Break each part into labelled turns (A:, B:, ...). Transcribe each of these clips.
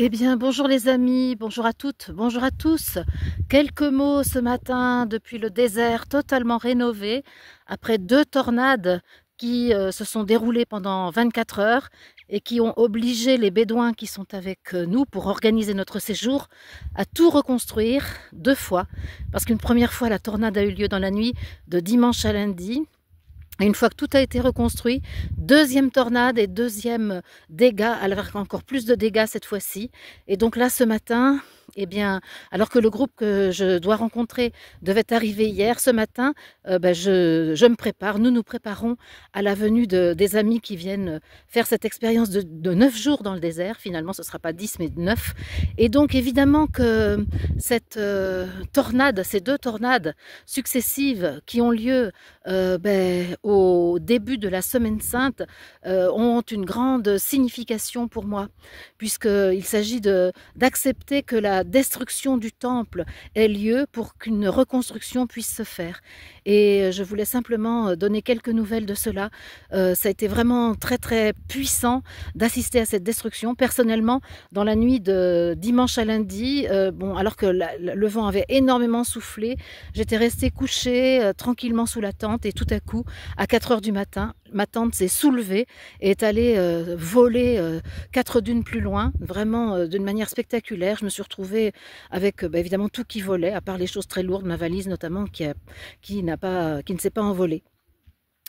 A: Eh bien, bonjour les amis, bonjour à toutes, bonjour à tous. Quelques mots ce matin depuis le désert totalement rénové, après 2 tornades qui se sont déroulées pendant 24 heures et qui ont obligé les Bédouins qui sont avec nous pour organiser notre séjour à tout reconstruire 2 fois. Parce qu'une première fois, la tornade a eu lieu dans la nuit de dimanche à lundi. Et une fois que tout a été reconstruit, deuxième tornade et deuxième dégât, alors encore plus de dégâts cette fois-ci. Et donc là, ce matin, eh bien, alors que le groupe que je dois rencontrer devait arriver hier, ce matin, je me prépare, nous nous préparons à la venue des amis qui viennent faire cette expérience de 9 jours dans le désert. Finalement, ce ne sera pas 10, mais 9. Et donc, évidemment que cette tornade, ces 2 tornades successives qui ont lieu au début de la Semaine Sainte ont une grande signification pour moi, puisqu'il s'agit d'accepter que la destruction du temple ait lieu pour qu'une reconstruction puisse se faire. Et je voulais simplement donner quelques nouvelles de cela. Ça a été vraiment très très puissant d'assister à cette destruction. Personnellement, dans la nuit de dimanche à lundi, alors que le vent avait énormément soufflé, j'étais restée couchée tranquillement sous la tente et tout à coup, à 4 heures du matin, ma tente s'est soulevée et est allée voler 4 dunes plus loin, vraiment d'une manière spectaculaire. Je me suis retrouvée avec évidemment tout qui volait, à part les choses très lourdes, ma valise notamment qui ne s'est pas envolée.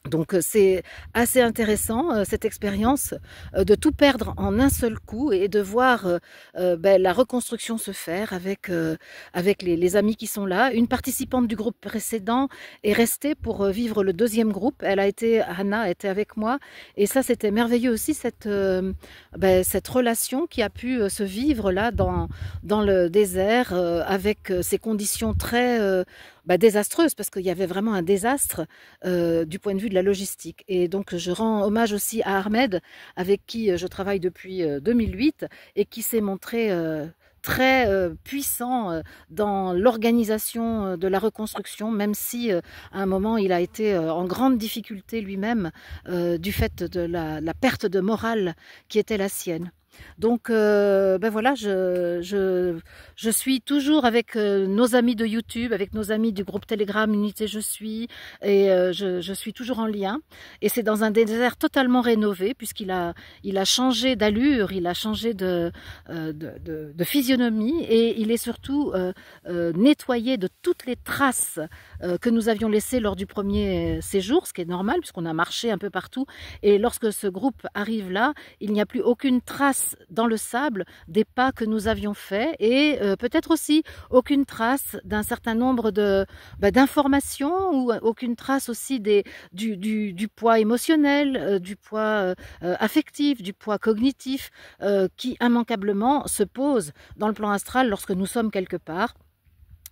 A: Donc c'est assez intéressant cette expérience de tout perdre en un seul coup et de voir la reconstruction se faire avec les amis qui sont là. Une participante du groupe précédent est restée pour vivre le deuxième groupe. Hannah était avec moi et ça c'était merveilleux aussi cette relation qui a pu se vivre là dans le désert avec ces conditions très désastreuse, parce qu'il y avait vraiment un désastre du point de vue de la logistique. Et donc je rends hommage aussi à Ahmed, avec qui je travaille depuis 2008 et qui s'est montré très puissant dans l'organisation de la reconstruction, même si à un moment il a été en grande difficulté lui-même du fait de la perte de morale qui était la sienne. Donc voilà, je suis toujours avec nos amis de YouTube, avec nos amis du groupe Telegram Unité Je Suis, et je suis toujours en lien. Et c'est dans un désert totalement rénové, puisqu'il a changé d'allure, il a changé de physionomie, et il est surtout nettoyé de toutes les traces que nous avions laissées lors du premier séjour, ce qui est normal, puisqu'on a marché un peu partout. Et lorsque ce groupe arrive là, il n'y a plus aucune trace dans le sable des pas que nous avions faits et peut-être aussi aucune trace d'un certain nombre d'informations ou aucune trace aussi du poids émotionnel, du poids affectif, du poids cognitif qui immanquablement se pose dans le plan astral lorsque nous sommes quelque part.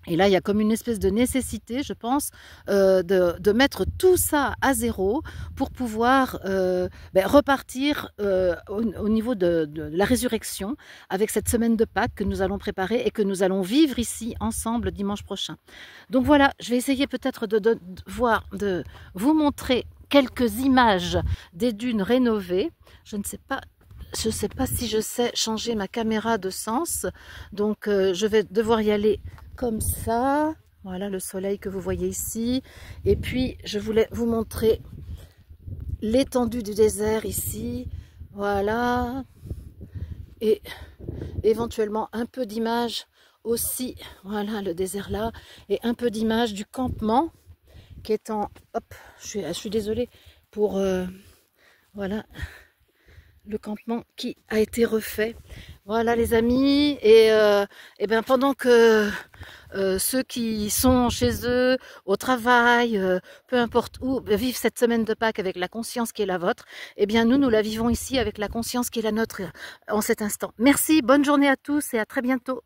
A: Et là, il y a comme une espèce de nécessité, je pense, de mettre tout ça à zéro pour pouvoir repartir au niveau de la résurrection avec cette semaine de Pâques que nous allons préparer et que nous allons vivre ici ensemble dimanche prochain. Donc voilà, je vais essayer peut-être de vous montrer quelques images des dunes rénovées. Je ne sais pas si je sais changer ma caméra de sens, donc je vais devoir y aller comme ça. Voilà le soleil que vous voyez ici. Et puis je voulais vous montrer l'étendue du désert ici. Voilà. Et éventuellement un peu d'image aussi. Voilà le désert là. Et un peu d'image du campement qui est en... Hop, je suis désolée pour... voilà. Le campement qui a été refait. Voilà les amis, et bien pendant que ceux qui sont chez eux, au travail, peu importe où, vivent cette semaine de Pâques avec la conscience qui est la vôtre, et bien nous la vivons ici avec la conscience qui est la nôtre en cet instant. Merci, bonne journée à tous et à très bientôt.